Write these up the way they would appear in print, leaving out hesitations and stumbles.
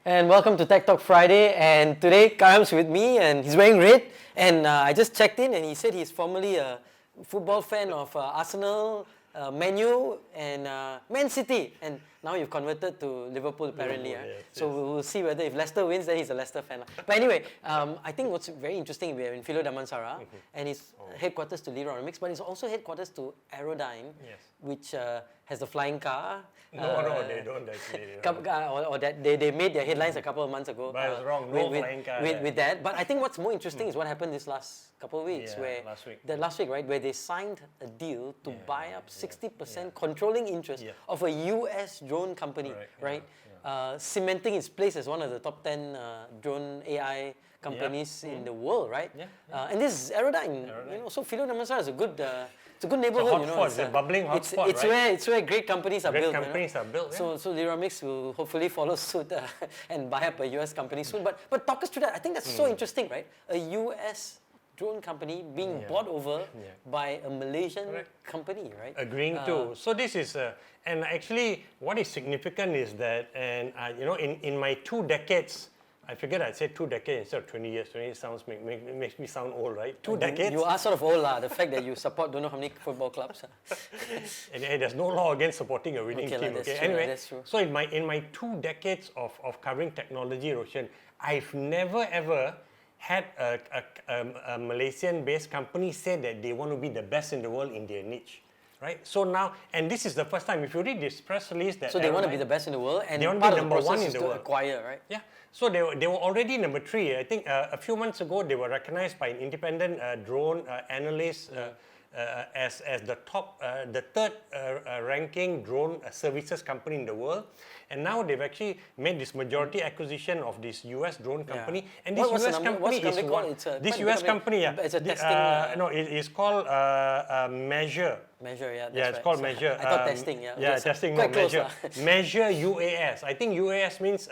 And welcome to TechTalk Friday. And today Karam's with me, and he's wearing red. And I just checked in, and he said he's formerly a football fan of Arsenal, Man U, and Man City. And now you've converted to Liverpool, apparently. Yes, so we'll see whether if Leicester wins, then he's a Leicester fan. But anyway, I think what's very interesting, we're in Philo Damansara, and it's headquarters to Aerodyne, but it's also headquarters to Aerodyne, which has the flying car. No, they don't actually. Or that they made their headlines a couple of months ago. But it's wrong. No flying car. With that. But I think what's more interesting is what happened this last couple of weeks, last week, right, where they signed a deal to buy up 60% controlling interest of a US drone company, right? Cementing its place as one of the top 10 drone AI companies in the world, right? And this is Aerodyne. So Philo Damansara is a good. It's a good neighborhood, It's a bubbling hotspot, it's where great companies are built. Companies are built. So Aerodyne will hopefully follow suit and buy up a US company soon. But talk us through that. I think that's so interesting, right? A US drone company being bought over by a Malaysian company, right? Agreeing to. So this is, and actually, what is significant is that, and in my 2 decades. I figured I'd say 2 decades instead of 20 years. 20 sounds makes me sound old, right? 2 decades. You are sort of old, the fact that you support don't know how many football clubs. And there's no law against supporting a winning team. True, anyway, that's true. So in my 2 decades of covering technology, Roshan, I've never ever had a Malaysian-based company say that they want to be the best in the world in their niche. Right? So now, and this is the first time, if you read this press release that... So they want to be the best in the world, and they want part to be of the number one process in is the to world. acquire, right? Yeah. So they were already number 3. I think a few months ago, they were recognized by an independent drone analyst as the top, the third ranking drone services company in the world. And now they've actually made this majority acquisition of this US drone company. And this US company is one. This US company, it's a testing. no, it's called Measure. Measure, yeah. Yeah, it's called Measure. I thought testing, yeah. Yeah, testing, no, Measure. Measure UAS. I think UAS means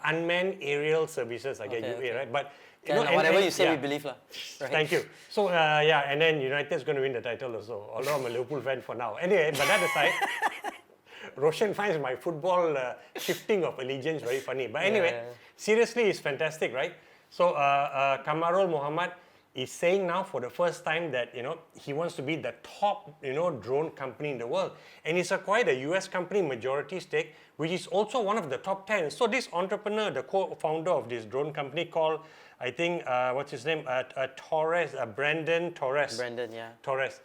unmanned aerial services. I get UA, right? But whatever you say, we believe, lah. Right? Thank you. So and then United's going to win the title also. Although I'm a Liverpool fan for now. Anyway, but that aside, Roshan finds my football shifting of allegiance very funny. But anyway, seriously, it's fantastic, right? So Kamarul Muhammad is saying now for the first time that he wants to be the top drone company in the world, and he's acquired a US company majority stake, which is also one of the top 10. So this entrepreneur, the co-founder of this drone company called, I think what's his name, Torres, Brandon Torres. Brandon, yeah. Torres.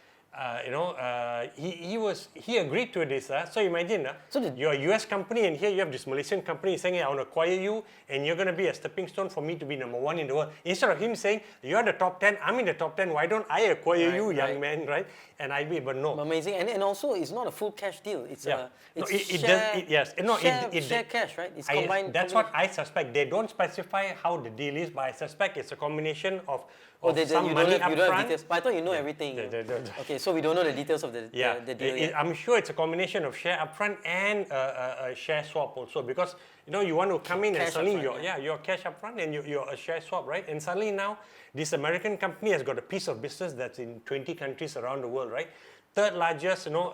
He agreed to this. So imagine, you're a US company, and here you have this Malaysian company saying, hey, I want to acquire you, and you're going to be a stepping stone for me to be number 1 in the world. Instead of him saying, you're the top 10, I'm in the top 10, why don't I acquire you, young man, right? And I be, but no. Amazing, and also it's not a full cash deal. It's share cash, right? It's combined. That's what I suspect. They don't specify how the deal is, but I suspect it's a combination of some money up front. You don't have details, but I thought you know everything. Okay, so we don't know the details of the deal yet. I'm sure it's a combination of share upfront and a share swap also, because you want to come in and suddenly you're cash upfront and you're a share swap, right? And suddenly now this American company has got a piece of business that's in 20 countries around the world, right? Third largest, not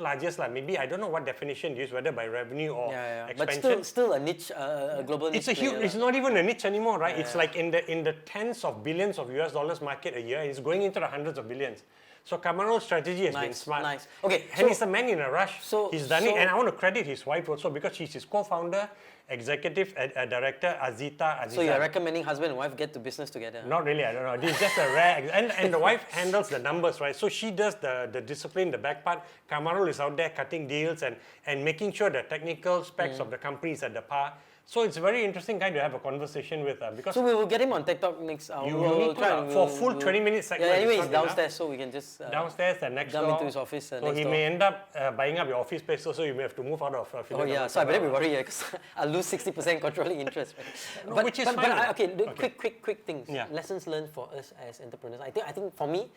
largest, maybe I don't know what definition you use, whether by revenue or expansion. But still a niche, a global niche. It's not even a niche anymore, right? It's like in the tens of billions of US dollars market a year. It's going into the hundreds of billions. So Kamarul's strategy has been smart. Nice. Okay, and he's a man in a rush. He's done it, and I want to credit his wife also, because she's his co-founder, executive director, Azita. So you're recommending husband and wife get to business together? Not really, I don't know. This is just a rare, and the wife handles the numbers, right? So she does the discipline, the back part. Kamarul is out there cutting deals and making sure the technical specs of the company is at the par. So it's a very interesting guy to have a conversation with, because... So we will get him on TechTalk next hour. We'll try for full 20-minute segment. Yeah, anyway, he's downstairs, so we can just... downstairs and next door. Jump into his office So he may end up buying up your office space, so you may have to move out of... so I better be worried, because I'll lose 60% controlling interest. Right? No, which is fine. Quick things. Lessons learned for us as entrepreneurs. I think for me,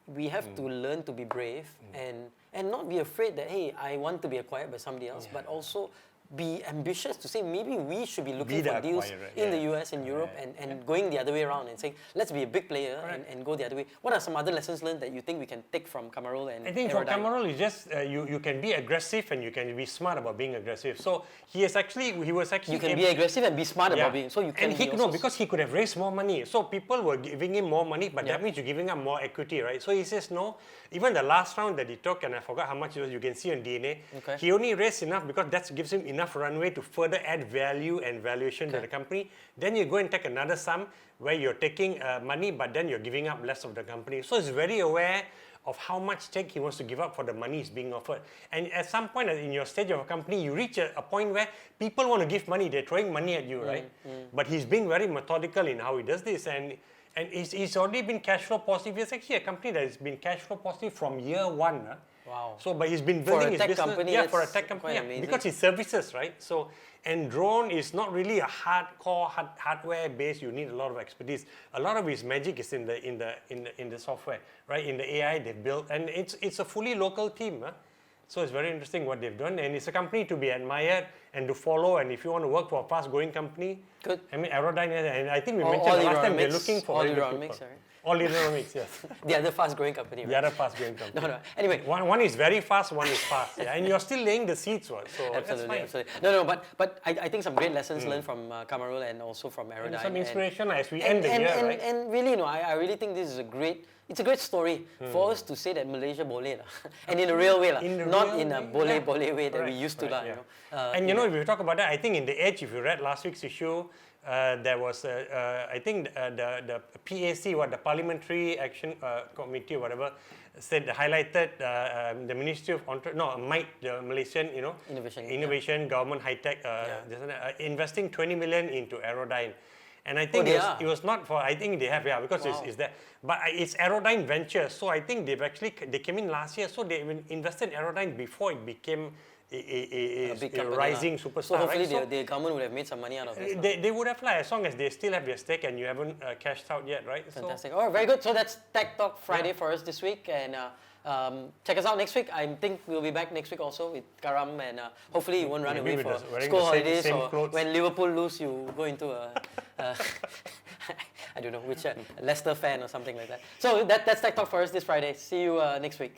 we have to learn to be brave and not be afraid that, hey, I want to be acquired by somebody else, but also be ambitious to say maybe we should be looking for deals in the US and Europe and going the other way around and saying, let's be a big player and go the other way. What are some other lessons learned that you think we can take from Kamarul and I think Aerodyne? for Kamarul, it's just you can be aggressive and you can be smart about being aggressive. So he was actually you can be aggressive and be smart about being. So you can. And because he could have raised more money. So people were giving him more money, but that means you're giving up more equity, right? So he says no. Even the last round that he took, and I forgot how much it was. You can see on DNA. Okay. He only raised enough because that gives him enough runway to further add value and valuation to the company. Then you go and take another sum where you're taking money, but then you're giving up less of the company. So he's very aware of how much stake he wants to give up for the money is being offered. And at some point in your stage of a company, you reach a point where people want to give money, they're throwing money at you, right? But he's being very methodical in how he does this. And he's already been cash flow positive. It's actually a company that has been cash flow positive from year one. Wow. So, but he's been building his business. For a tech company. Because it's services, right? So, and drone is not really a hardcore hardware base. You need a lot of expertise. A lot of his magic is in the software, right? In the AI they've built, and it's a fully local team. So it's very interesting what they've done, and it's a company to be admired and to follow. And if you want to work for a fast-growing company, good. I mean, Aerodyne, and I think we mentioned the last time they're looking for all Aerodyne, all Aerodyne, yes. The other fast-growing company. Right? The other fast-growing company. No. Anyway, one is very fast, one is fast, and you're still laying the seeds, so absolutely, absolutely. No, but I think some great lessons learned from Kamarul and also from Aerodyne. And some inspiration as we end the year, right? And really, I really think this is a great story for us to say that Malaysia boleh and in a real way, not in a boleh way that we used to. And if you talk about that, I think in The Edge, if you read last week's issue, there was, I think the PAC, the Parliamentary Action Committee or whatever, highlighted the Ministry of MITE, the Malaysian, Innovation, Government High Tech, investing 20 million into Aerodyne. And I think it was not for, I think they have, because it's there. But it's Aerodyne Ventures. So I think they came in last year. So they invested in Aerodyne before it became a big rising superstar. So hopefully the government would have made some money out of it. They would have, as long as they still have their stake and you haven't cashed out yet, right? Fantastic. All right, very good. So that's Tech Talk Friday for us this week. And check us out next week. I think we'll be back next week also with Karam. And hopefully you won't run away for school holidays or clothes. When Liverpool lose, you go into a... I don't know, which Leicester fan or something like that. So that's Tech Talk for us this Friday. See you next week.